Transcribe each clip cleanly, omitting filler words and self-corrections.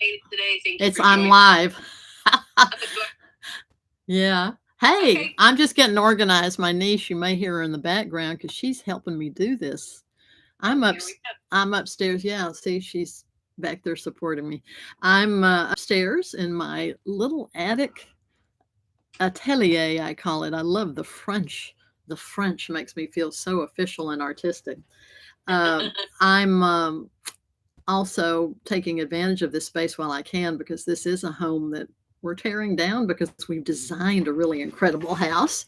Hey, today. Thank you It's for I'm joining. live. Okay. Yeah. Hey, Okay. I'm just getting organized. My niece, you may hear her in the background because she's helping me do this. I'm Oh, up. here we go. I'm upstairs. Yeah. See, she's back there supporting me. I'm upstairs in my little attic atelier. I call it. I love the French. The French makes me feel so official and artistic. I'm also taking advantage of this space while I can because this is a home that we're tearing down because we've designed a really incredible house,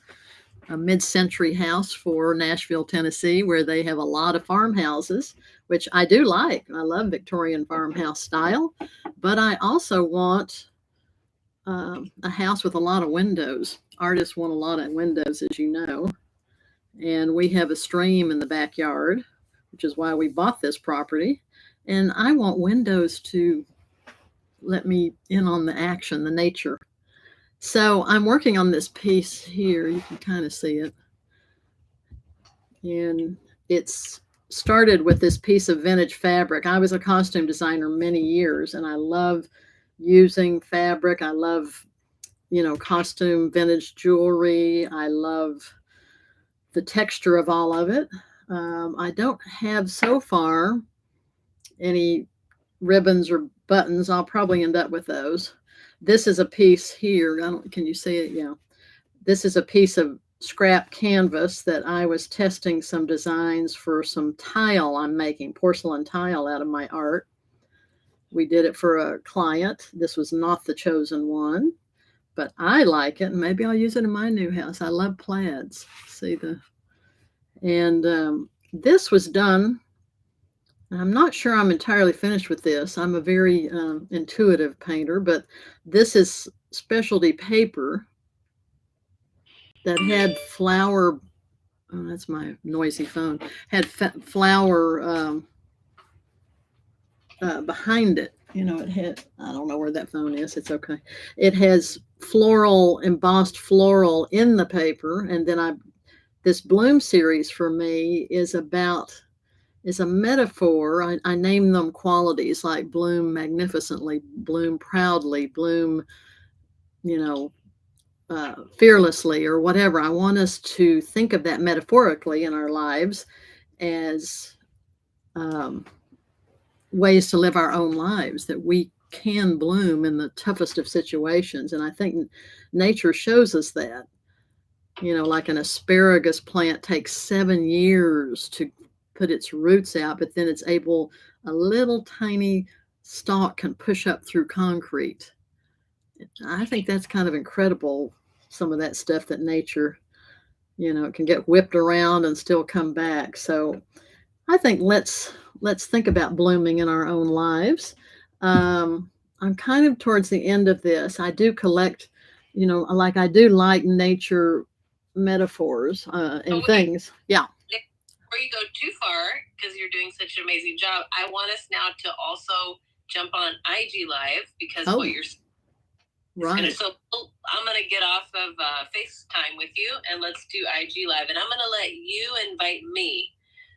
a mid century house for Nashville, Tennessee, where they have a lot of farmhouses, which I do like. I love Victorian farmhouse style, but I also want a house with a lot of windows. Artists want a lot of windows, as you know. And we have a stream in the backyard, which is why we bought this property. And I want windows to let me in on the action, the nature. So I'm working on this piece here. You can kind of see it. And it's started with this piece of vintage fabric. I was a costume designer many years and I love using fabric. I love, costume vintage jewelry. I love the texture of all of it. I don't have so far any ribbons or buttons. I'll probably end up with those. This is a piece here. I don't. Can you see it? Yeah. This is a piece of scrap canvas that I was testing some designs for some tile I'm making, porcelain tile out of my art. We did it for a client. This was not the chosen one, but I like it, and maybe I'll use it in my new house. I love plaids. See the and this was done. I'm not sure I'm entirely finished with this. I'm a very intuitive painter, but this is specialty paper that had flower. Oh, that's my noisy phone. Had flower behind it. It had. I don't know where that phone is. It's okay. It has floral, embossed floral in the paper, and then I. This bloom series for me is a metaphor. I name them qualities like bloom magnificently, bloom proudly, bloom, you know, fearlessly, or whatever. I want us to think of that metaphorically in our lives as um, ways to live our own lives, that we can bloom in the toughest of situations. And I think nature shows us that. Like an asparagus plant takes 7 years to put its roots out, but then it's able, a little tiny stalk can push up through concrete. I think that's kind of incredible, some of that stuff that nature, it can get whipped around and still come back. So I think let's think about blooming in our own lives. I'm kind of towards the end of this. I do collect, like I do like nature metaphors Oh, and wait. things. Yeah. Before you go too far, because you're doing such an amazing job, I want us now to also jump on IG Live because Oh, what you're right. so I'm gonna get off of FaceTime with you and let's do IG Live, and I'm gonna let you invite me.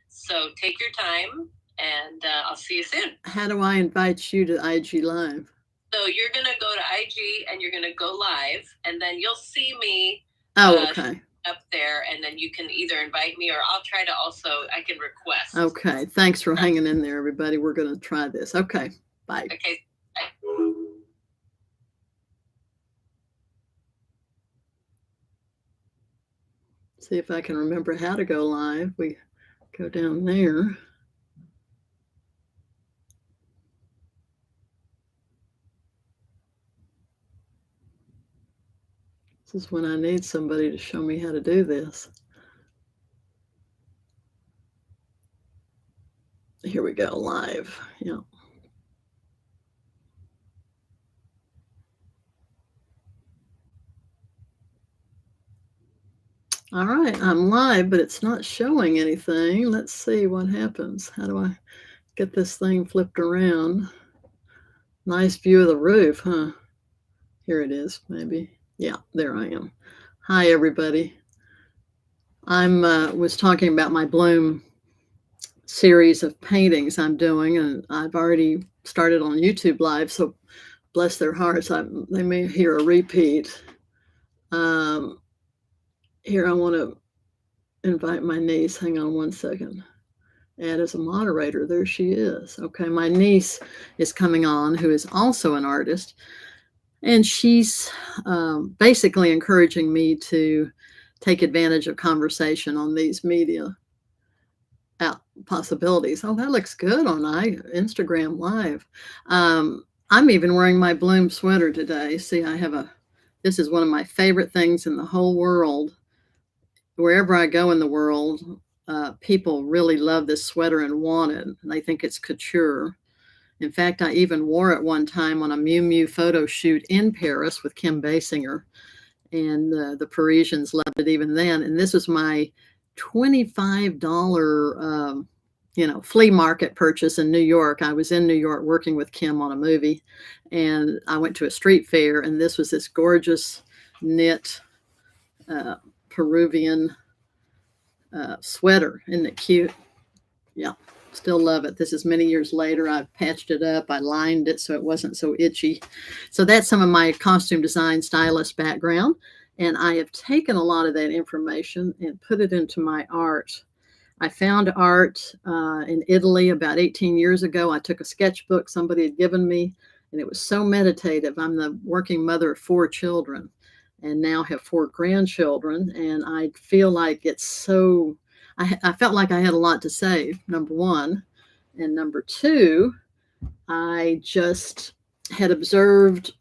So take your time, and I'll see you soon. How do I invite you to IG Live? So you're gonna go to IG and you're gonna go live, and then you'll see me. Oh, okay. Up there, and then you can either invite me or I'll try to also, I can request. Okay. Thanks for hanging in there, everybody. We're going to try this. Okay. Bye. Okay. See if I can remember how to go live. We go down there. This is when I need somebody to show me how to do this. Here we go, live. Yeah. All right, I'm live, but it's not showing anything. Let's see what happens. How do I get this thing flipped around? Nice view of the roof, huh? Here it is, maybe. Yeah, there I am. Hi, everybody. I'm was talking about my bloom series of paintings I'm doing, and I've already started on YouTube Live. So bless their hearts, they may hear a repeat. Um, Here, I want to invite my niece. Hang on one second. Add as a moderator. There she is. Okay, my niece is coming on, who is also an artist, and she's basically encouraging me to take advantage of conversation on these media possibilities. Oh, that looks good on Instagram Live. I'm even wearing my Bloom sweater today. See, this is one of my favorite things in the whole world. Wherever I go in the world, people really love this sweater and want it. They think it's couture. In fact, I even wore it one time on a Miu Miu photo shoot in Paris with Kim Basinger, and the Parisians loved it even then. And this was my $25, flea market purchase in New York. I was in New York working with Kim on a movie, and I went to a street fair, and this was this gorgeous knit Peruvian sweater. Isn't it cute? Yeah, still love it. This is many years later. I've patched it up. I lined it so it wasn't so itchy. So that's some of my costume design stylist background. And I have taken a lot of that information and put it into my art. I found art in Italy about 18 years ago. I took a sketchbook somebody had given me, and it was so meditative. I'm the working mother of 4 children and now have 4 grandchildren. And I feel like I felt like I had a lot to say, number one. And number two, I just had observed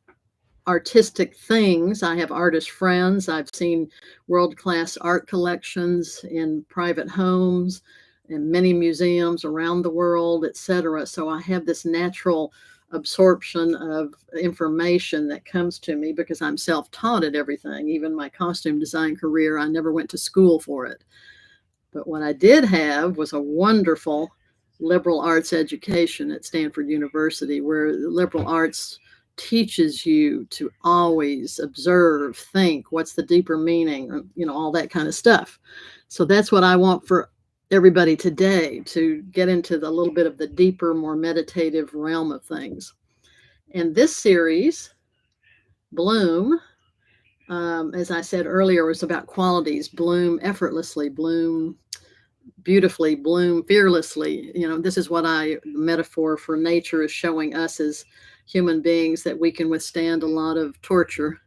artistic things. I have artist friends. I've seen world-class art collections in private homes and many museums around the world, etc. So I have this natural absorption of information that comes to me because I'm self-taught at everything. Even my costume design career, I never went to school for it. But what I did have was a wonderful liberal arts education at Stanford University, where the liberal arts teaches you to always observe, think, what's the deeper meaning, all that kind of stuff. So that's what I want for everybody today, to get into the little bit of the deeper, more meditative realm of things. And this series, Bloom, as I said earlier, was about qualities. Bloom effortlessly, bloom beautifully, bloom fearlessly. This is what metaphor for nature is showing us as human beings, that we can withstand a lot of torture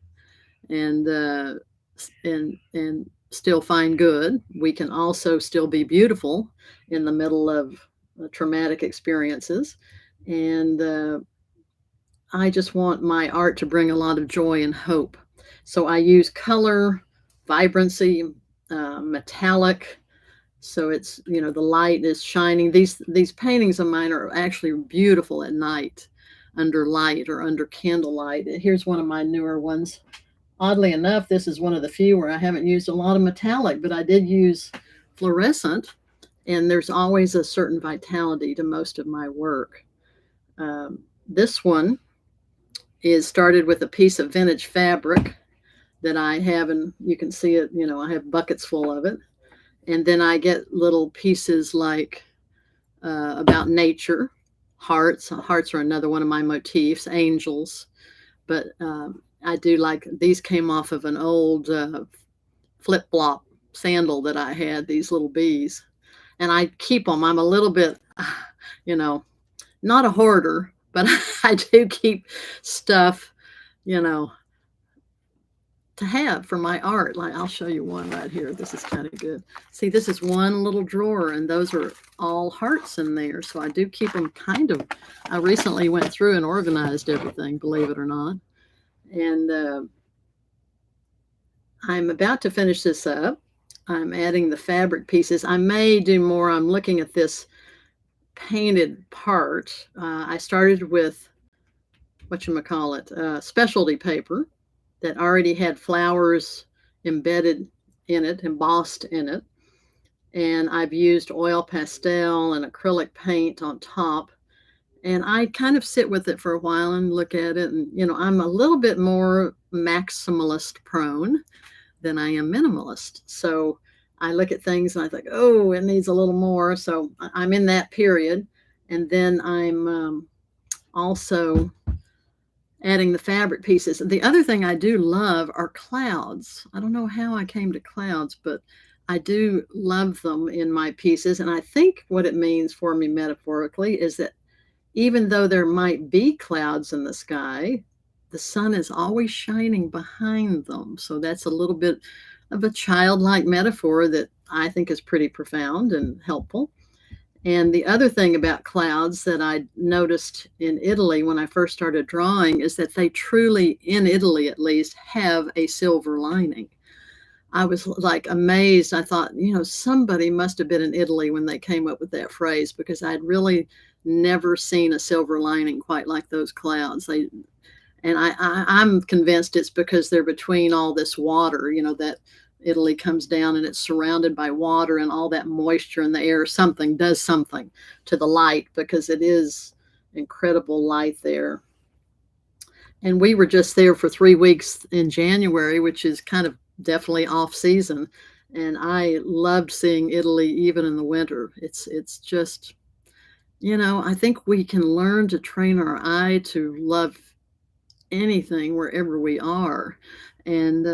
and still find good. We can also still be beautiful in the middle of traumatic experiences. And I just want my art to bring a lot of joy and hope. So I use color, vibrancy, metallic. So it's, the light is shining. These paintings of mine are actually beautiful at night, under light or under candlelight. Here's one of my newer ones. Oddly enough, this is one of the few where I haven't used a lot of metallic, but I did use fluorescent, and there's always a certain vitality to most of my work. This one is started with a piece of vintage fabric that I have, and you can see it, I have buckets full of it. And then I get little pieces like about nature. Hearts are another one of my motifs, angels. But I do like, these came off of an old flip-flop sandal that I had, these little bees. And I keep them. I'm a little bit, not a hoarder, but I do keep stuff, to have for my art. Like, I'll show you one right here. This is kind of good. See, this is one little drawer, and those are all hearts in there. So I do keep them I recently went through and organized everything, believe it or not. And I'm about to finish this up. I'm adding the fabric pieces. I may do more. I'm looking at this painted part. I started with, specialty paper that already had flowers embedded in it, embossed in it. And I've used oil pastel and acrylic paint on top. And I kind of sit with it for a while and look at it. And, I'm a little bit more maximalist prone than I am minimalist. So I look at things and I think, oh, it needs a little more. So I'm in that period. And then I'm also adding the fabric pieces. The other thing I do love are clouds. I don't know how I came to clouds, but I do love them in my pieces. And I think what it means for me metaphorically is that even though there might be clouds in the sky, the sun is always shining behind them. So that's a little bit of a childlike metaphor that I think is pretty profound and helpful. And the other thing about clouds that I noticed in Italy when I first started drawing is that they truly, in Italy at least, have a silver lining. I was like amazed. I thought, somebody must have been in Italy when they came up with that phrase, because I'd really never seen a silver lining quite like those clouds. I'm convinced it's because they're between all this water, that Italy comes down and it's surrounded by water, and all that moisture in the air does something to the light, because it is incredible light there. And we were just there for 3 weeks in January, which is kind of definitely off season. And I loved seeing Italy even in the winter. It's just, I think we can learn to train our eye to love anything wherever we are. And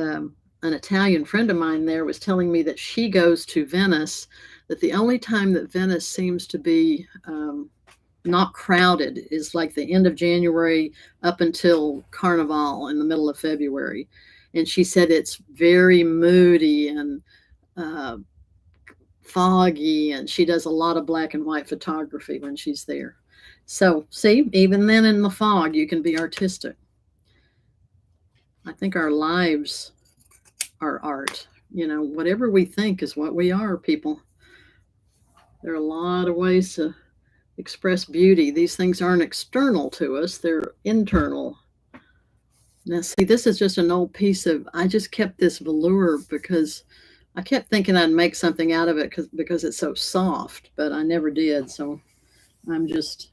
an Italian friend of mine there was telling me that she goes to Venice, that the only time that Venice seems to be not crowded is like the end of January up until Carnival in the middle of February. And she said it's very moody and foggy, and she does a lot of black and white photography when she's there. So, see, even then in the fog, you can be artistic. I think our lives are art. Whatever we think is what we are, people. There are a lot of ways to express beauty. These things aren't external to us, they're internal. Now, see, this is just an old piece of, I just kept this velour because I kept thinking I'd make something out of it because it's so soft, but I never did. So I'm just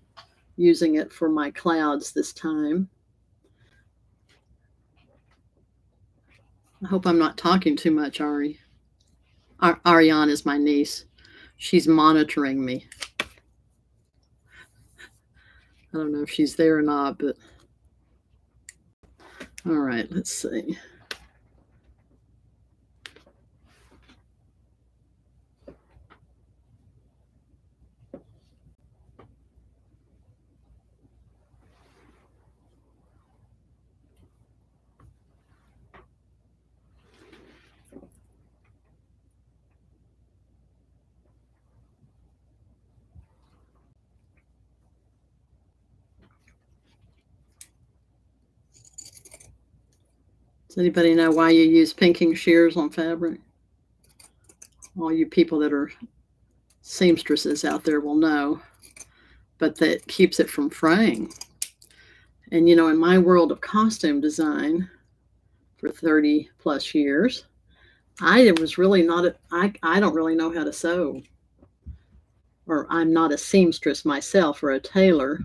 using it for my clouds this time. I hope I'm not talking too much, Ari. Ariane is my niece. She's monitoring me. I don't know if she's there or not, but all right, let's see. Does anybody know why you use pinking shears on fabric? All you people that are seamstresses out there will know, but that keeps it from fraying. And in my world of costume design for 30 plus years, I was really not, I don't really know how to sew, or I'm not a seamstress myself or a tailor,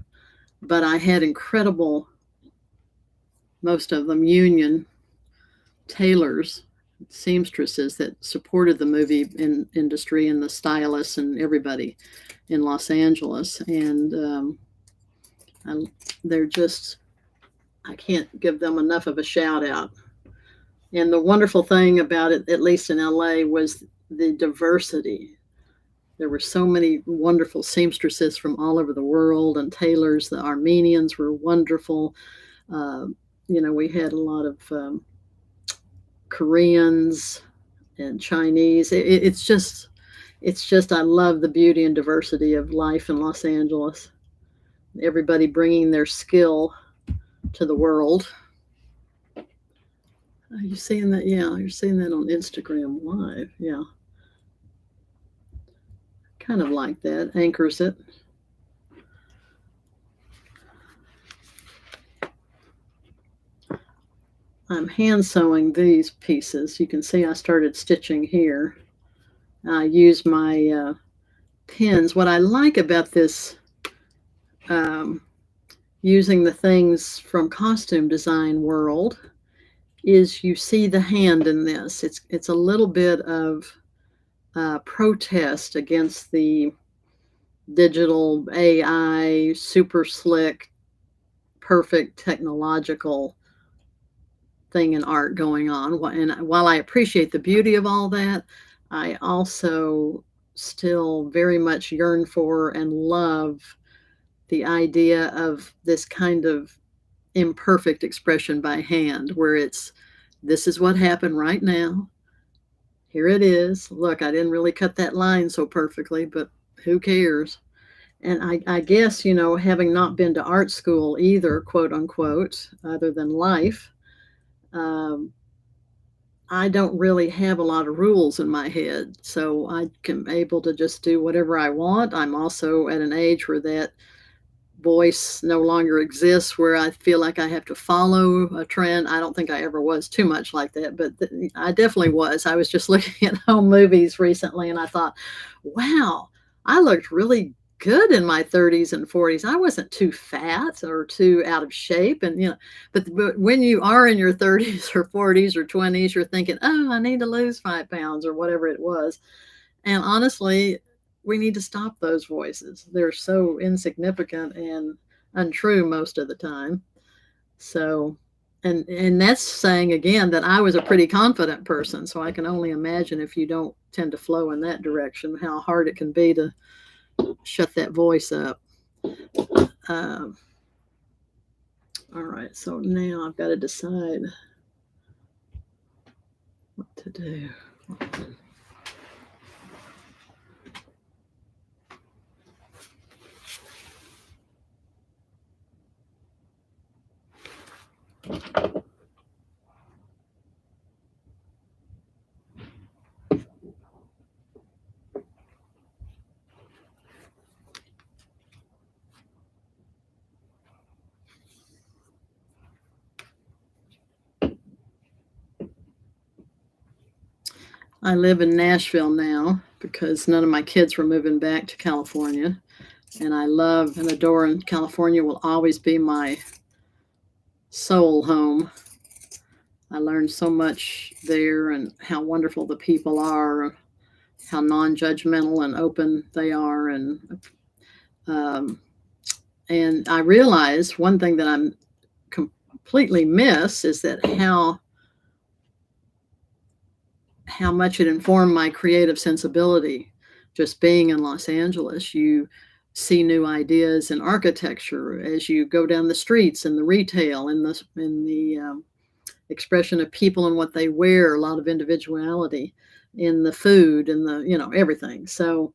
but I had incredible, most of them union tailors, seamstresses that supported the movie industry and the stylists and everybody in Los Angeles. And they're just, I can't give them enough of a shout out. And the wonderful thing about it, at least in LA, was the diversity. There were so many wonderful seamstresses from all over the world, and tailors. The Armenians were wonderful. We had a lot of Koreans and Chinese. It's just, I love the beauty and diversity of life in Los Angeles. Everybody bringing their skill to the world. Are you seeing that? Yeah, you're seeing that on Instagram Live. Yeah. Kind of like that. Anchors it. I'm hand sewing these pieces. You can see I started stitching here. I use my pins. What I like about this, using the things from costume design world, is you see the hand in this. It's a little bit of protest against the digital AI super slick perfect technological thing in art going on. And while I appreciate the beauty of all that, I also still very much yearn for and love the idea of this kind of imperfect expression by hand, where it's, this is what happened right now. Here it is. Look, I didn't really cut that line so perfectly, but who cares? And I guess, having not been to art school either, quote unquote, other than life, um, I don't really have a lot of rules in my head. So I can able to just do whatever I want. I'm also at an age where that voice no longer exists, where I feel like I have to follow a trend. I don't think I ever was too much like that, but I definitely was. I was just looking at home movies recently and I thought, wow, I looked really good in my 30s and 40s. I wasn't too fat or too out of shape. And, but when you are in your 30s or 40s or 20s, you're thinking, oh, I need to lose 5 pounds or whatever it was. And honestly, we need to stop those voices. They're so insignificant and untrue most of the time. So, and that's saying again that I was a pretty confident person. So I can only imagine if you don't tend to flow in that direction, how hard it can be to shut that voice up. Um, all right, so now I've got to decide what to do. I live in Nashville now because none of my kids were moving back to California. And I love and adore, and California will always be my soul home. I learned so much there and how wonderful the people are, how non-judgmental and open they are. Um, and I realized one thing that I'm completely miss is that how much it informed my creative sensibility. Just being in Los Angeles, you see new ideas in architecture as you go down the streets, and the retail, in the expression of people and what they wear, a lot of individuality in the food and the everything. So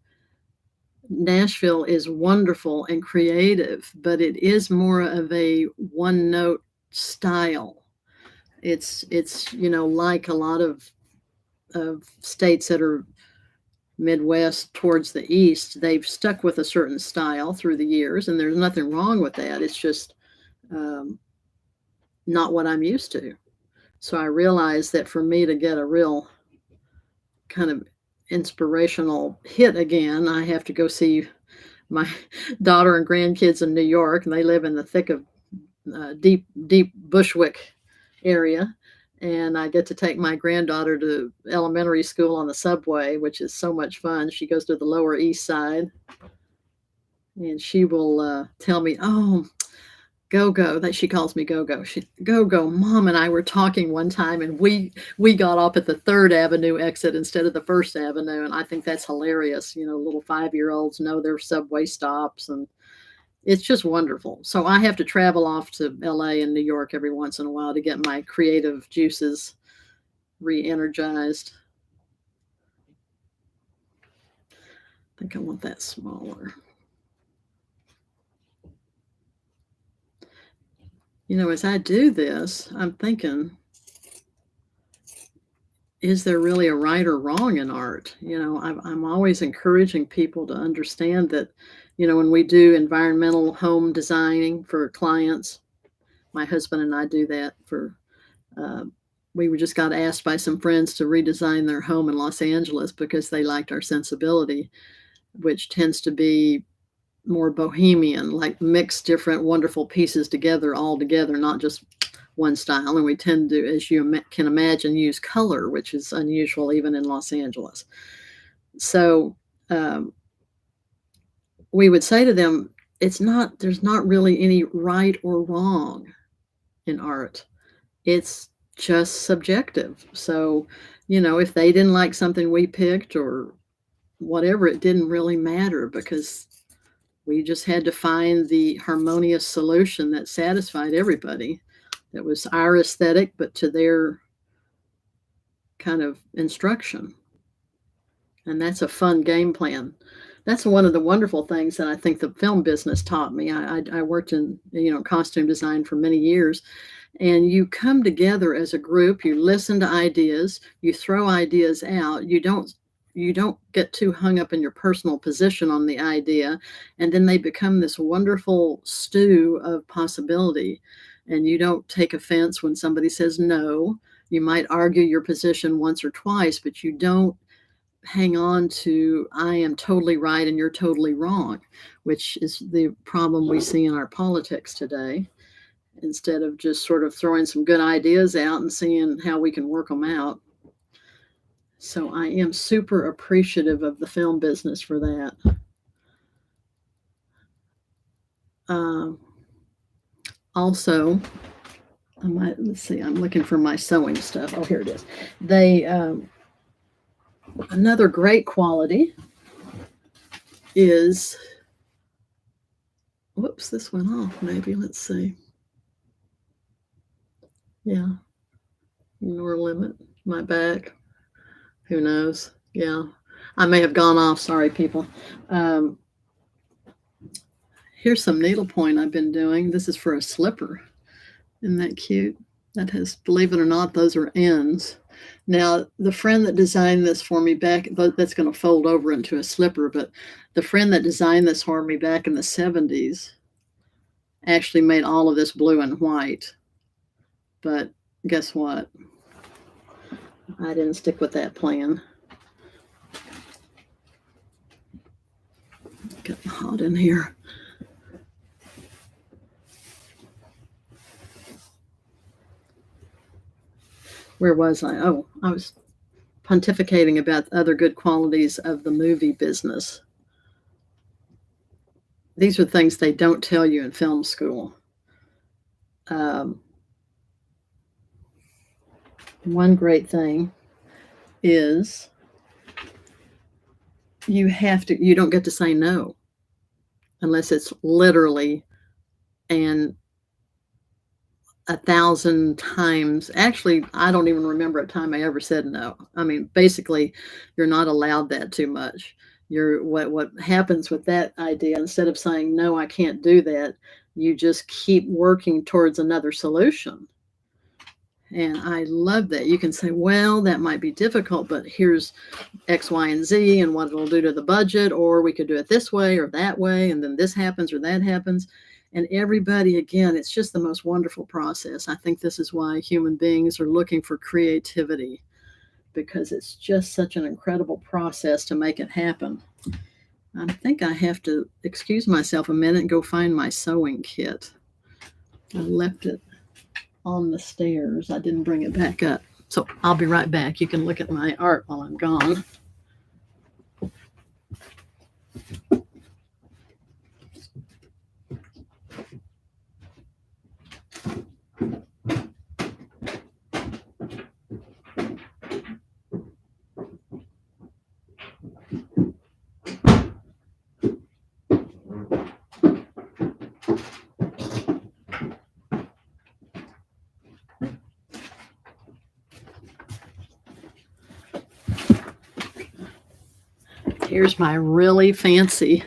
Nashville is wonderful and creative, but it is more of a one note style. It's like a lot of states that are Midwest towards the East, they've stuck with a certain style through the years, and there's nothing wrong with that. It's just not what I'm used to. So I realized that for me to get a real kind of inspirational hit again, I have to go see my daughter and grandkids in New York, and they live in the thick of deep Bushwick area. And I get to take my granddaughter to elementary school on the subway, which is so much fun. She goes to the Lower East Side, and she will tell me, "Oh, Go-Go," that she calls me Go-Go. Go-Go, Mom and I were talking one time, and we got off at the 3rd Avenue exit instead of the 1st Avenue, and I think that's hilarious. Little 5-year-olds know their subway stops, and it's just wonderful. So I have to travel off to LA and New York every once in a while to get my creative juices re-energized. I think I want that smaller. As I do this, I'm thinking, is there really a right or wrong in art? I'm always encouraging people to understand that, when we do environmental home designing for clients, my husband and I do that for, we just got asked by some friends to redesign their home in Los Angeles because they liked our sensibility, which tends to be more bohemian, like mix different wonderful pieces together, all together, not just one style. And we tend to, as you can imagine, use color, which is unusual even in Los Angeles. So we would say to them, there's not really any right or wrong in art. It's just subjective. So, if they didn't like something we picked or whatever, it didn't really matter because we just had to find the harmonious solution that satisfied everybody. That was our aesthetic, but to their kind of instruction. And that's a fun game plan. That's one of the wonderful things that I think the film business taught me. I worked in costume design for many years, and you come together as a group. You listen to ideas. You throw ideas out. You don't get too hung up in your personal position on the idea, and then they become this wonderful stew of possibility. And you don't take offense when somebody says no. You might argue your position once or twice, but you don't hang on to I am totally right and you're totally wrong, which is the problem we see in our politics today. Instead of just sort of throwing some good ideas out and seeing how we can work them out. So I am super appreciative of the film business for that. Also, let's see, I'm looking for my sewing stuff. Oh, here it is. Another great quality is, whoops, this went off maybe. Let's see. Yeah. Nor limit. My back. Who knows? Yeah. I may have gone off. Sorry, people. Here's some needlepoint I've been doing. This is for a slipper. Isn't that cute? That has, believe it or not, those are ends. Now, the friend that designed this for me back, that's going to fold over into a slipper, but the friend that designed this for me back in the 70s actually made all of this blue and white. But guess what? I didn't stick with that plan. Getting hot in here. Where was I? Oh, I was pontificating about other good qualities of the movie business. These are things they don't tell you in film school. One great thing is you don't get to say no unless it's literally and 1,000 times. Actually, I don't even remember a time I ever said no. I mean, basically, you're not allowed that too much. What happens with that idea, instead of saying, no, I can't do that, you just keep working towards another solution. And I love that. You can say, well, that might be difficult, but here's X, Y, and Z and what it'll do to the budget, or we could do it this way or that way, and then this happens or that happens. And everybody, again, it's just the most wonderful process. I think this is why human beings are looking for creativity, because it's just such an incredible process to make it happen. I think I have to excuse myself a minute and go find my sewing kit. I left it on the stairs. I didn't bring it back up. So I'll be right back. You can look at my art while I'm gone. Here's my really fancy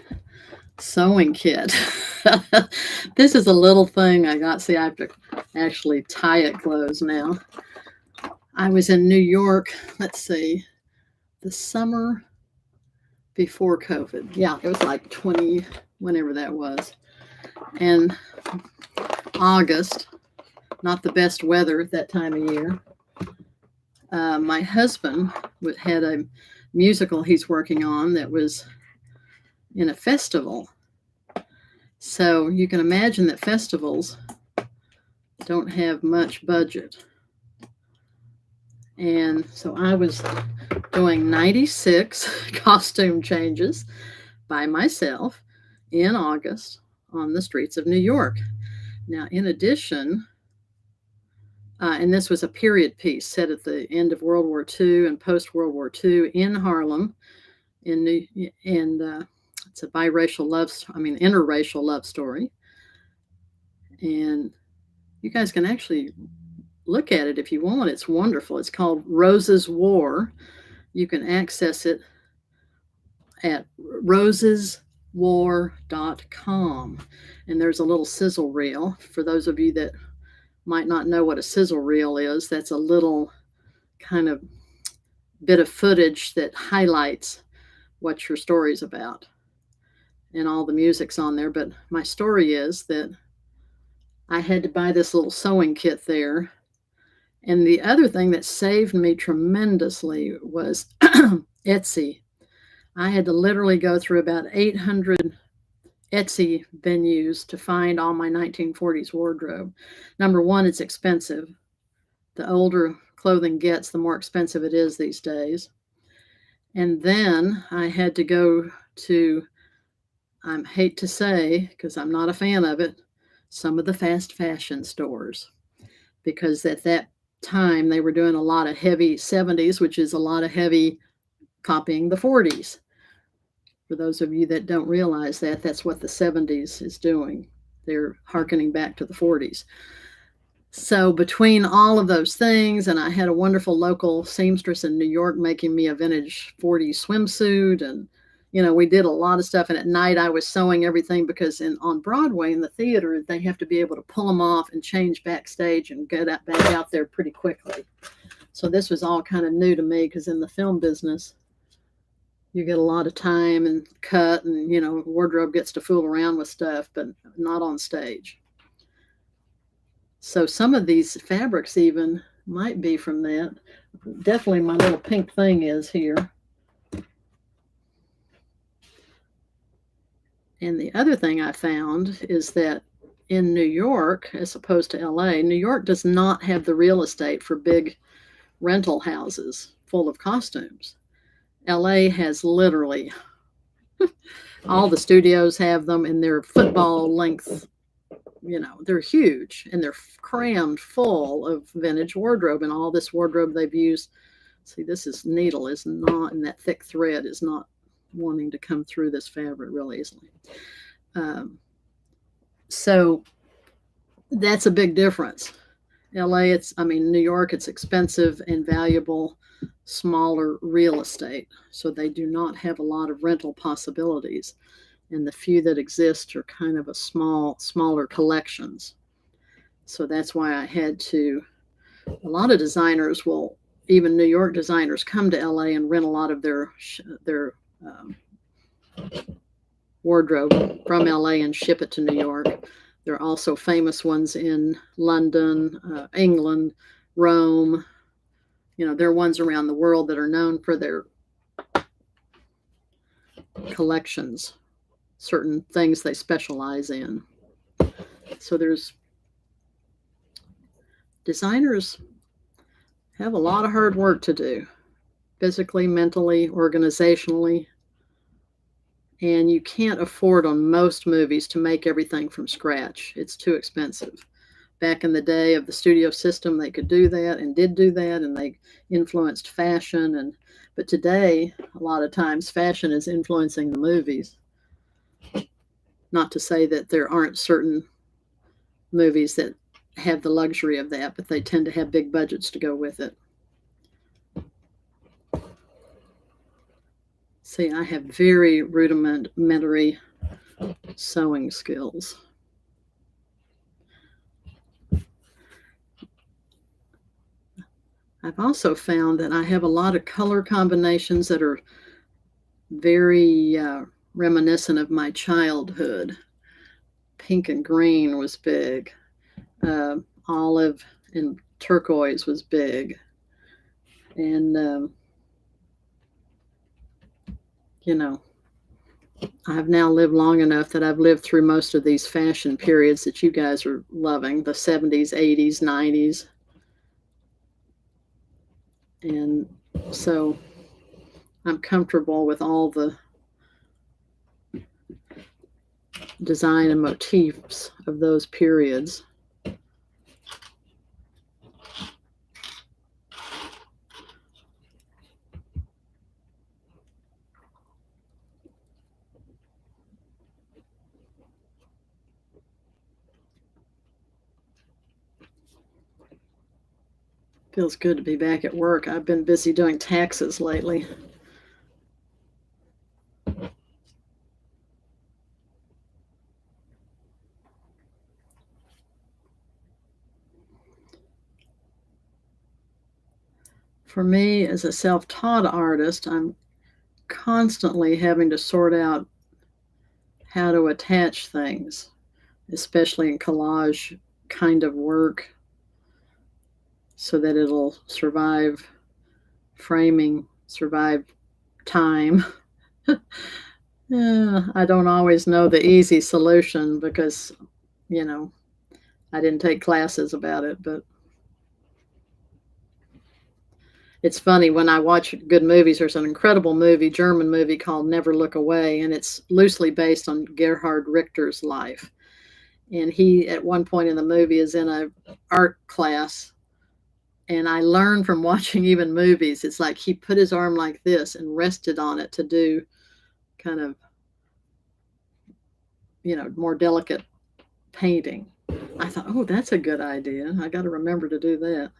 sewing kit. This is a little thing I got. See, I have to actually tie it closed now. I was in New York, let's see, the summer before COVID. Yeah, it was like 20, whenever that was. And August, not the best weather at that time of year. My husband had a musical he's working on that was in a festival. So you can imagine that festivals don't have much budget. And so I was doing 96 costume changes by myself in August on the streets of New York. Now, in addition, and this was a period piece set at the end of World War II and post World War II in Harlem. It's a interracial love story. And you guys can actually look at it if you want. It's wonderful. It's called Rose's War. You can access it at roseswar.com. And there's a little sizzle reel. For those of you that might not know what a sizzle reel is, that's a little kind of bit of footage that highlights what your story's about. And all the music's on there. But my story is that I had to buy this little sewing kit there. And the other thing that saved me tremendously was Etsy. I had to literally go through about 800 Etsy venues to find all my 1940s wardrobe. Number one, it's expensive. The older clothing gets, the more expensive it is these days. And then I had to go to, I hate to say, because I'm not a fan of it, some of the fast fashion stores. Because at that time, they were doing a lot of heavy 70s, which is a lot of heavy copying the 40s. For those of you that don't realize that, that's what the 70s is doing. They're hearkening back to the 40s. So between all of those things, and I had a wonderful local seamstress in New York making me a vintage 40s swimsuit, and we did a lot of stuff. And at night I was sewing everything because on Broadway in the theater, they have to be able to pull them off and change backstage and get back out there pretty quickly. So this was all kind of new to me, because in the film business, you get a lot of time and cut, and wardrobe gets to fool around with stuff, but not on stage. So some of these fabrics even might be from that. Definitely my little pink thing is here. And the other thing I found is that in New York, as opposed to LA, New York does not have the real estate for big rental houses full of costumes. LA has literally all the studios have them, and they're football length. They're huge, and they're crammed full of vintage wardrobe, and all this wardrobe they've used. See, this needle is not, and that thick thread is not wanting to come through this fabric real easily. So that's a big difference. New York, it's expensive and valuable, smaller real estate. So they do not have a lot of rental possibilities. And the few that exist are kind of smaller collections. So that's why I had to, a lot of designers even New York designers come to LA and rent a lot of their wardrobe from LA and ship it to New York. There are also famous ones in London, England, Rome. There are ones around the world that are known for their collections, certain things they specialize in. So designers have a lot of hard work to do, physically, mentally, organizationally. And you can't afford on most movies to make everything from scratch. It's too expensive. Back in the day of the studio system, they could do that and did do that, and they influenced fashion. But today, a lot of times, fashion is influencing the movies. Not to say that there aren't certain movies that have the luxury of that, but they tend to have big budgets to go with it. See, I have very rudimentary sewing skills. I've also found that I have a lot of color combinations that are very reminiscent of my childhood. Pink and green was big. Olive and turquoise was big. And I've now lived long enough that I've lived through most of these fashion periods that you guys are loving, the 70s, 80s, 90s. And so I'm comfortable with all the design and motifs of those periods. Feels good to be back at work. I've been busy doing taxes lately. For me, as a self-taught artist, I'm constantly having to sort out how to attach things, especially in collage kind of work, so that it'll survive framing, survive time. Yeah, I don't always know the easy solution because, you know, I didn't take classes about it, but it's funny when I watch good movies. There's an incredible movie, German movie called Never Look Away, and it's loosely based on Gerhard Richter's life. And he, at one point in the movie, is in a art class, and I learned from watching even movies. It's like he put his arm like this and rested on it to do kind of, more delicate painting. I thought, oh, that's a good idea. I got to remember to do that.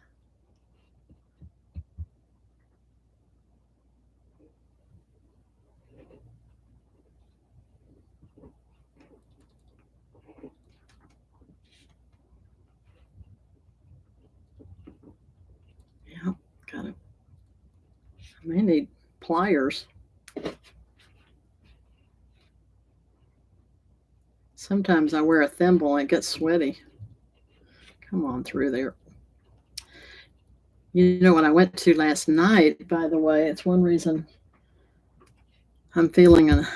Yeah, got it. I may need pliers. Sometimes I wear a thimble and it gets sweaty. Come on through there. You know what I went to last night, by the way? It's one reason I'm feeling a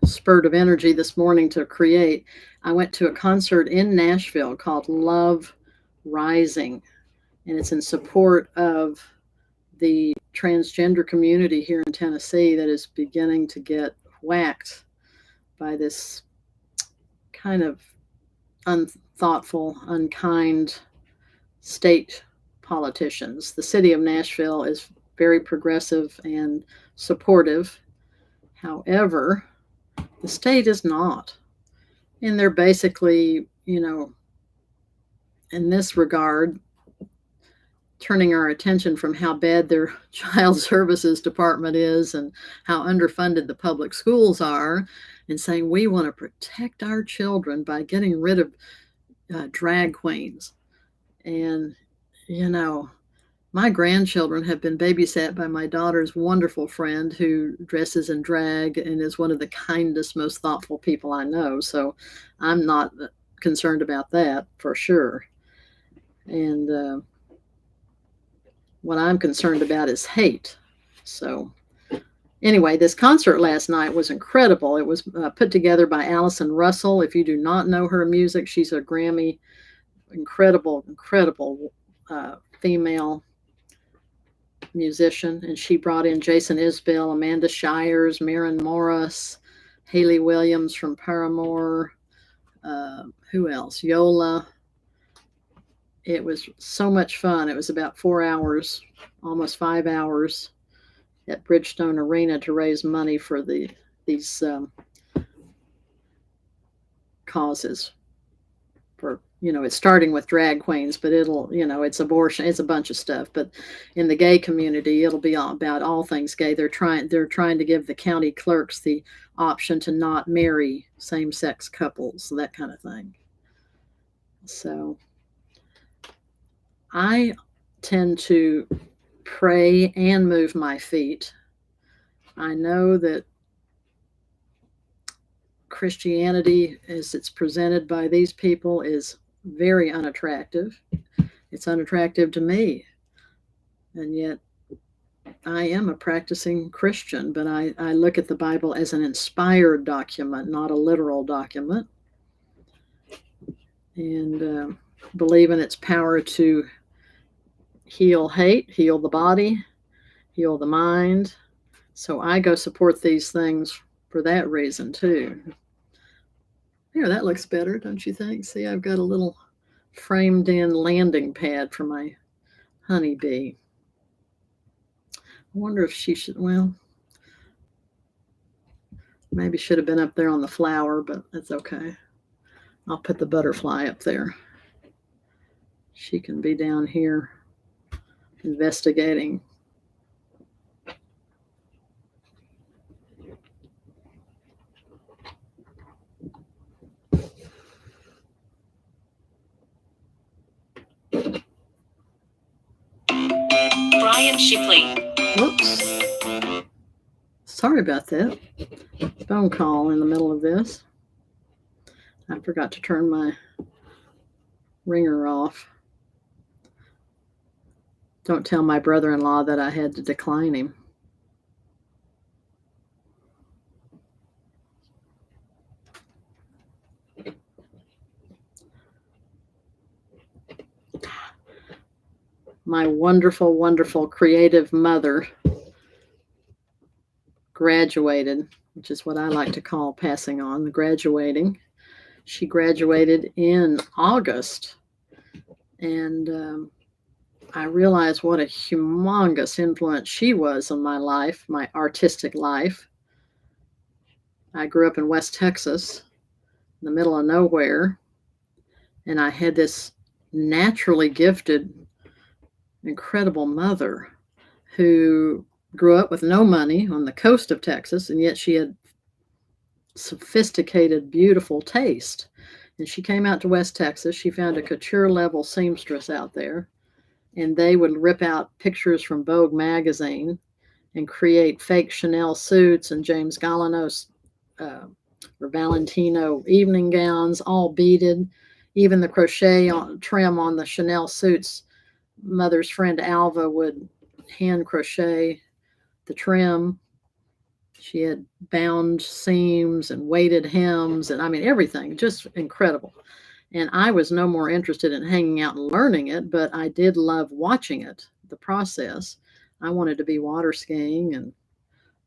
spurt of energy this morning to create. I went to a concert in Nashville called Love Rising, and it's in support of the transgender community here in Tennessee that is beginning to get whacked by this kind of unthoughtful, unkind state politicians. The city of Nashville is very progressive and supportive. However, the state is not. And they're basically, in this regard, turning our attention from how bad their child services department is and how underfunded the public schools are, and saying we want to protect our children by getting rid of drag queens. And, my grandchildren have been babysat by my daughter's wonderful friend who dresses in drag and is one of the kindest, most thoughtful people I know. So I'm not concerned about that for sure. And what I'm concerned about is hate. So anyway, this concert last night was incredible. It was put together by Allison Russell. If you do not know her music, she's a Grammy, incredible female musician, and she brought in Jason Isbell, Amanda Shires, Maren Morris, Haley Williams from Paramore, who else? Yola. It was so much fun. It was about 4 hours, almost 5 hours at Bridgestone Arena to raise money for these causes. For it's starting with drag queens, but it'll it's abortion, it's a bunch of stuff. But in the gay community, it'll be about all things gay. They're trying to give the county clerks the option to not marry same-sex couples, that kind of thing. So I tend to pray and move my feet. I know that Christianity, as it's presented by these people, is very unattractive. It's unattractive to me. And yet I am a practicing Christian, but I look at the Bible as an inspired document, not a literal document. And believe in its power to heal hate, heal the body, heal the mind. So I go support these things for that reason too. Here, that looks better, don't you think? See, I've got a little framed in landing pad for my honeybee. I wonder if she should, well, maybe should have been up there on the flower, but that's okay. I'll put the butterfly up there. She can be down here investigating. Brian Shipley. Whoops. Sorry about that. Phone call in the middle of this. I forgot to turn my ringer off. Don't tell my brother-in-law that I had to decline him. My wonderful, wonderful creative mother graduated, which is what I like to call passing on, graduating. She graduated in August, and I realized what a humongous influence she was on my life, my artistic life. I grew up in West Texas, in the middle of nowhere, and I had this naturally gifted, incredible mother who grew up with no money on the coast of Texas, and yet she had sophisticated, beautiful taste. And she came out to West Texas. She found a couture level seamstress out there, and they would rip out pictures from Vogue magazine and create fake Chanel suits and James Galliano or Valentino evening gowns, all beaded. Even the crochet trim on the Chanel suits, mother's friend Alva would hand crochet the trim. She had bound seams and weighted hems, and I mean, everything, just incredible. And I was no more interested in hanging out and learning it, but I did love watching it, the process. I wanted to be water skiing and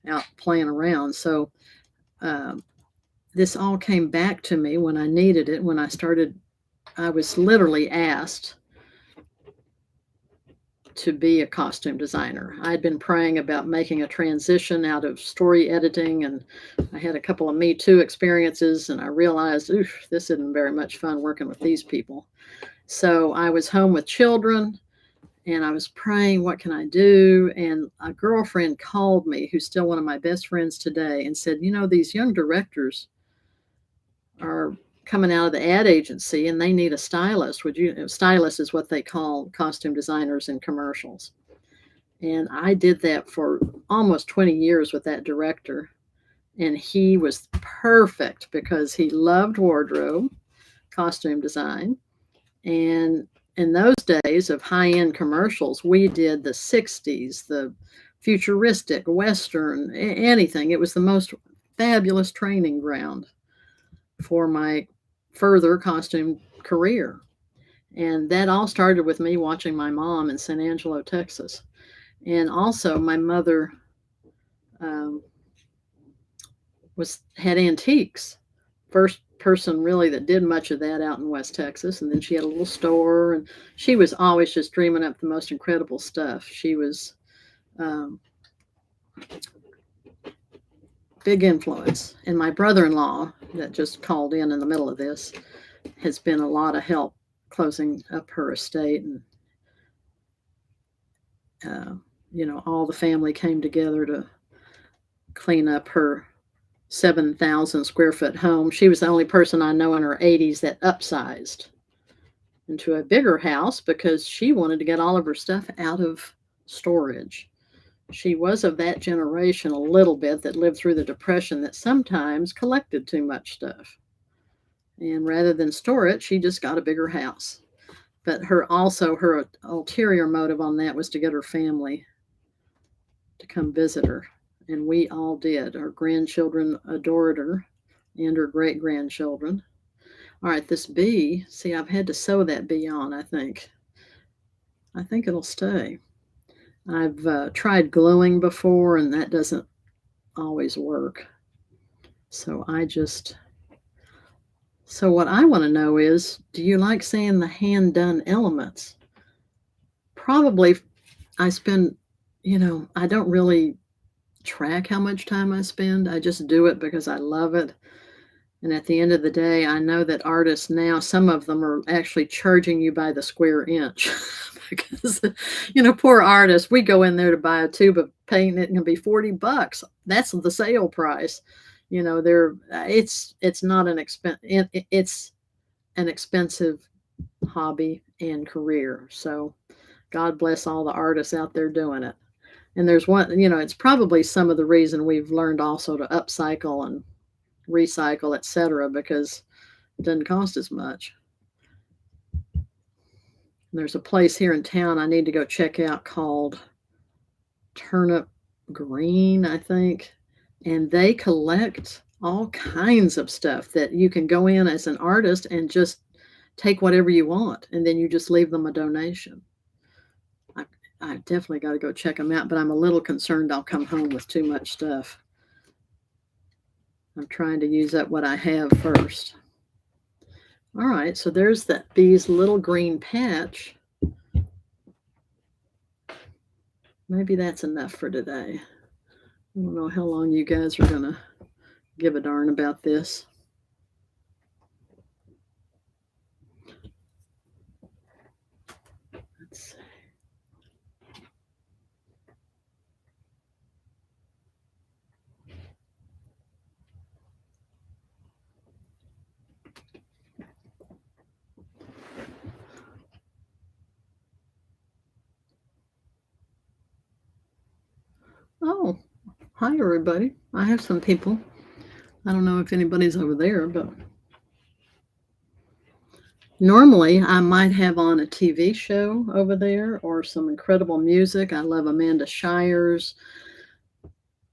out playing around. So this all came back to me when I needed it, when I was literally asked to be a costume designer. I'd been praying about making a transition out of story editing, and I had a couple of Me Too experiences, and I realized, oof, this isn't very much fun working with these people. So I was home with children, and I was praying, what can I do? And a girlfriend called me, who's still one of my best friends today, and said, you know, these young directors are coming out of the ad agency and they need a stylist. Stylist is what they call costume designers in commercials. And I did that for almost 20 years with that director. And he was perfect because he loved wardrobe, costume design. And in those days of high-end commercials, we did the 60s, the futuristic, Western, anything. It was the most fabulous training ground for my further costume career. And that all started with me watching my mom in San Angelo, Texas. And also my mother had antiques. First person really that did much of that out in West Texas. And then she had a little store, and she was always just dreaming up the most incredible stuff. She was big influence. And my brother-in-law that just called in the middle of this has been a lot of help closing up her estate. And all the family came together to clean up her 7,000 square foot home. She was the only person I know in her 80s that upsized into a bigger house because she wanted to get all of her stuff out of storage. She was of that generation a little bit that lived through the Depression that sometimes collected too much stuff. And rather than store it, she just got a bigger house. But her ulterior motive on that was to get her family to come visit her. And we all did. Our grandchildren adored her, and her great-grandchildren. All right, this bee, see, I've had to sew that bee on, I think. I think it'll stay. I've tried gluing before, and that doesn't always work. So I just So what I want to know is, do you like seeing the hand done elements? Probably. I spend, I don't really track how much time I spend. I just do it because I love it. And at the end of the day, I know that artists now, some of them are actually charging you by the square inch because, poor artists, we go in there to buy a tube of paint, it can be $40. That's the sale price. It's not an expense. It's an expensive hobby and career. So God bless all the artists out there doing it. And there's one, it's probably some of the reason we've learned also to upcycle and recycle, etc., because it doesn't cost as much. There's a place here in town I need to go check out called Turnip Green, I think, and they collect all kinds of stuff that you can go in as an artist and just take whatever you want, and then you just leave them a donation. I definitely got to go check them out, but I'm a little concerned I'll come home with too much stuff. I'm trying to use up what I have first. All right, so there's that bee's little green patch. Maybe that's enough for today. I don't know how long you guys are going to give a darn about this. Let's see. Oh, hi, everybody. I have some people. I don't know if anybody's over there, but normally I might have on a TV show over there or some incredible music. I love Amanda Shires,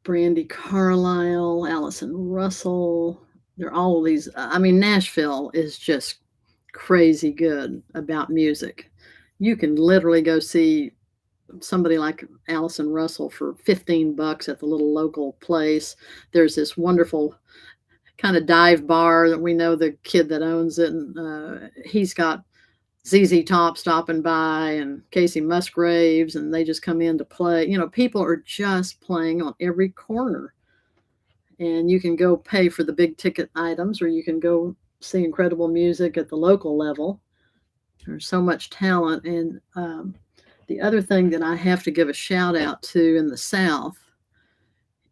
Brandi Carlile, Allison Russell. They're all these. I mean, Nashville is just crazy good about music. You can literally go see somebody like Allison Russell for $15 at the little local place. There's this wonderful kind of dive bar that we know the kid that owns it, and he's got ZZ Top stopping by and Casey Musgraves, and they just come in to play. People are just playing on every corner, and you can go pay for the big ticket items, or you can go see incredible music at the local level. There's so much talent, and the other thing that I have to give a shout out to in the South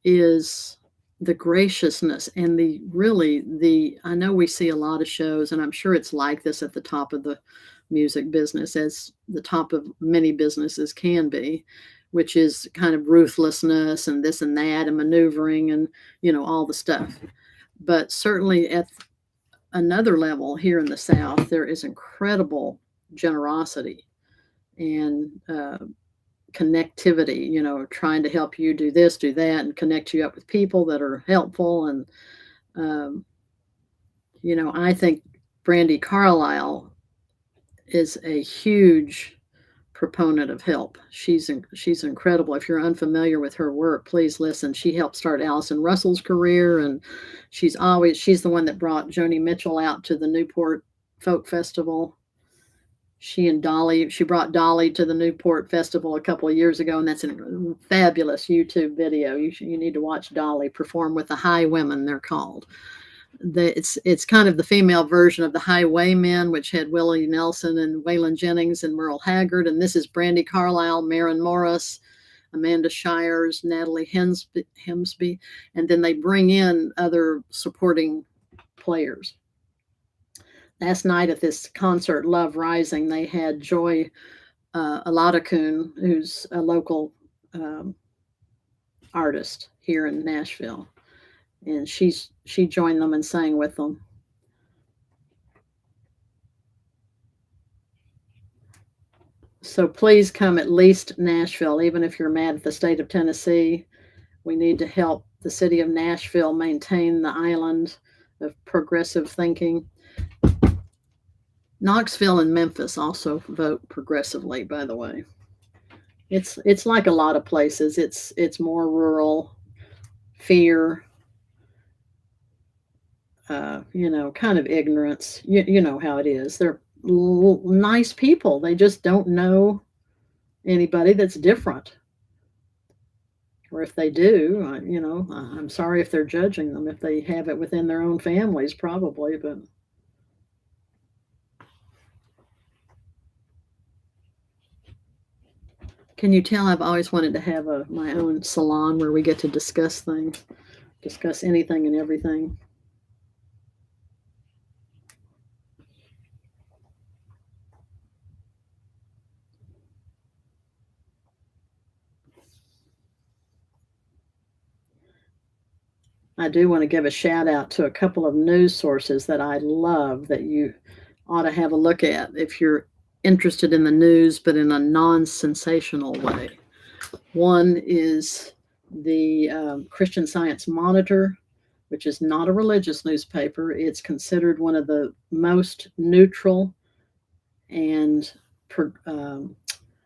is the graciousness and I know we see a lot of shows, and I'm sure it's like this at the top of the music business, as the top of many businesses can be, which is kind of ruthlessness and this and that and maneuvering and, all the stuff. But certainly at another level here in the South, there is incredible generosity and connectivity, trying to help you do this, do that, and connect you up with people that are helpful. And, I think Brandi Carlile is a huge proponent of help. She's incredible. If you're unfamiliar with her work, please listen. She helped start Allison Russell's career, and she's the one that brought Joni Mitchell out to the Newport Folk Festival. She brought Dolly to the Newport Festival a couple of years ago, and that's a fabulous YouTube video. You need to watch Dolly perform with the Highwomen, they're called. It's kind of the female version of the Highwaymen, which had Willie Nelson and Waylon Jennings and Merle Haggard. And this is Brandi Carlile, Maren Morris, Amanda Shires, Natalie Hemsby, and then they bring in other supporting players. Last night at this concert, Love Rising, they had Joy Aladakun, who's a local artist here in Nashville. And she joined them and sang with them. So please come at least Nashville, even if you're mad at the state of Tennessee. We need to help the city of Nashville maintain the island of progressive thinking. Knoxville and Memphis also vote progressively, by the way. It's like a lot of places. It's more rural, fear, kind of ignorance. You know how it is. They're nice people. They just don't know anybody that's different. Or if they do, I'm sorry if they're judging them. If they have it within their own families, probably, but can you tell I've always wanted to have my own salon where we get to discuss things, discuss anything and everything. I do want to give a shout out to a couple of news sources that I love that you ought to have a look at if you're interested in the news, but in a non sensational way. One is the Christian Science Monitor, which is not a religious newspaper. It's considered one of the most neutral and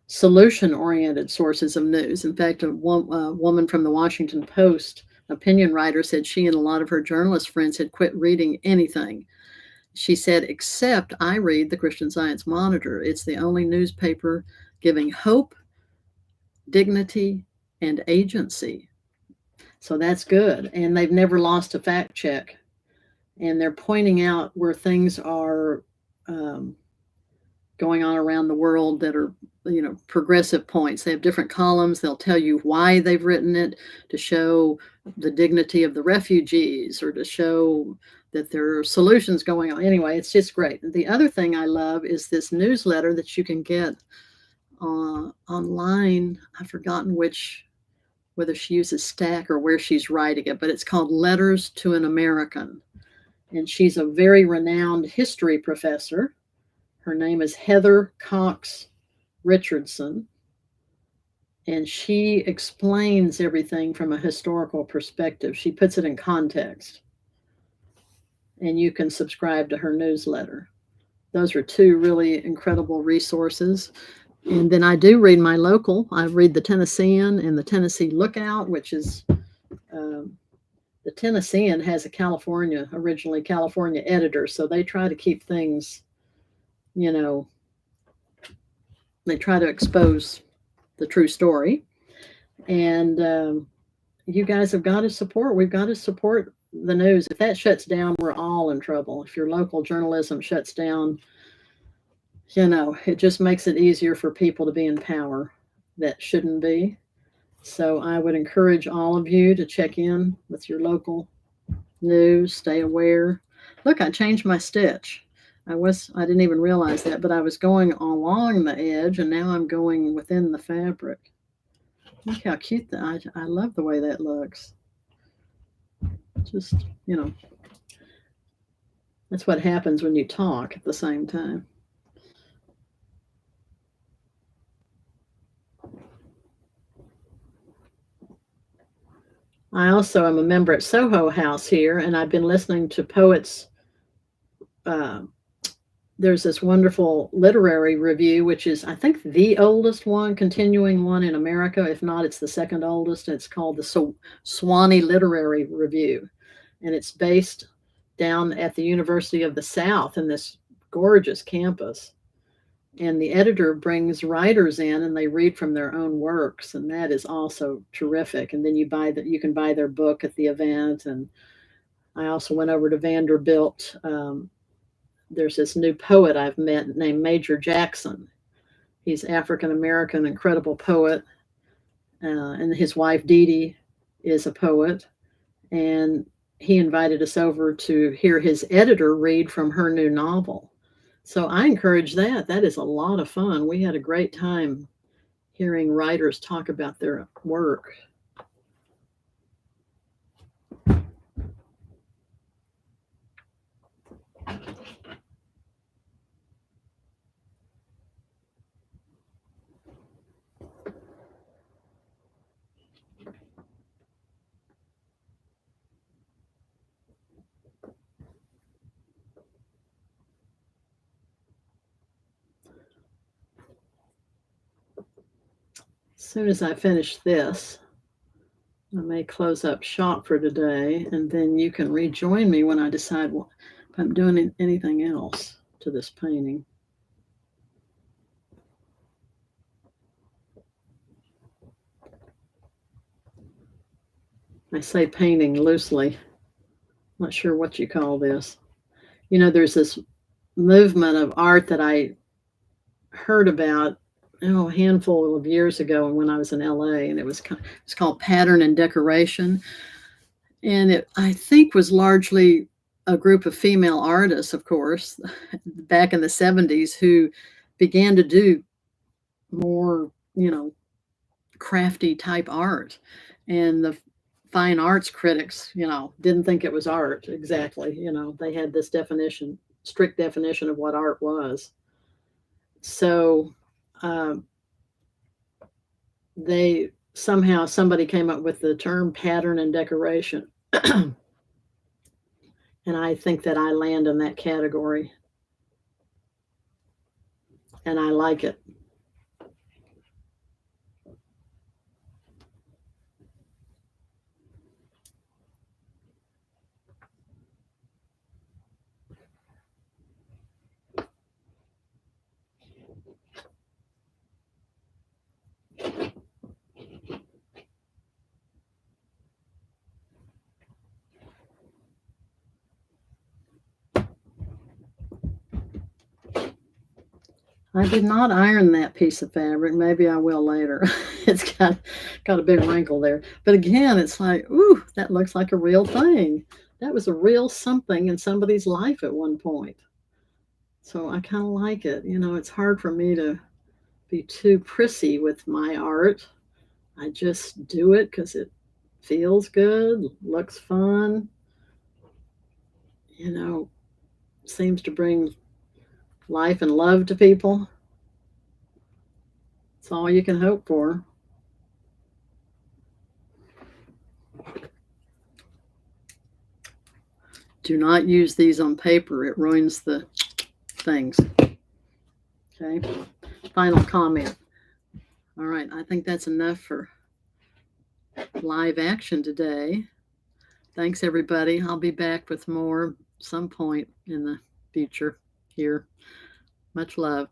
solution oriented sources of news. In fact, a woman from the Washington Post, opinion writer, said she and a lot of her journalist friends had quit reading anything. She said, except I read the Christian Science Monitor. It's the only newspaper giving hope, dignity, and agency. So that's good. And they've never lost a fact check. And they're pointing out where things are going on around the world that are, progressive points. They have different columns. They'll tell you why they've written it, to show the dignity of the refugees or to show that there are solutions going on. Anyway, it's just great. The other thing I love is this newsletter that you can get online. I've forgotten whether she uses Stack or where she's writing it, but it's called Letters to an American. And she's a very renowned history professor. Her name is Heather Cox Richardson. And she explains everything from a historical perspective. She puts it in context. And you can subscribe to her newsletter. Those are two really incredible resources. And then I do read my local. I read the Tennessean and the Tennessee Lookout, which is the Tennessean has a originally California editor. So they try to keep things, they try to expose the true story. And you guys have got to support. We've got to support the news. If that shuts down, we're all in trouble. If your local journalism shuts down, it just makes it easier for people to be in power that shouldn't be. So I would encourage all of you to check in with your local news, stay aware. Look, I changed my stitch. I didn't even realize that, but I was going along the edge and now I'm going within the fabric. Look how cute I love the way that looks. Just, that's what happens when you talk at the same time. I also am a member at Soho House here, and I've been listening to poets. There's this wonderful literary review, which is, I think, the oldest one, continuing one in America. If not, it's the second oldest. It's called the Swanee Literary Review, and it's based down at the University of the South in this gorgeous campus. And the editor brings writers in and they read from their own works, and that is also terrific. And then you can buy their book at the event. And I also went over to Vanderbilt. There's this new poet I've met named Major Jackson. He's African American, incredible poet, and his wife Dee Dee is a poet. And he invited us over to hear his editor read from her new novel. So I encourage that. That is a lot of fun. We had a great time hearing writers talk about their work. As soon as I finish this, I may close up shop for today, and then you can rejoin me when I decide if I'm doing anything else to this painting. I say painting loosely. Not sure what you call this. There's this movement of art that I heard about a handful of years ago when I was in LA, and it's called pattern and decoration, and it I think was largely a group of female artists, of course, back in the 70s who began to do more, crafty type art, and the fine arts critics, didn't think it was art exactly. They had this strict definition of what art was. So um, somebody came up with the term pattern and decoration. And I think that I land in that category, and I like it. I did not iron that piece of fabric. Maybe I will later. It's got a big wrinkle there. But again, it's like, ooh, that looks like a real thing. That was a real something in somebody's life at one point. So I kind of like it. It's hard for me to be too prissy with my art. I just do it because it feels good, looks fun, you know, seems to bring life and love to people. It's all you can hope for. Do not use these on paper. It ruins the things. Okay. Final comment. All right. I think that's enough for live action today. Thanks, everybody. I'll be back with more some point in the future here. Much love.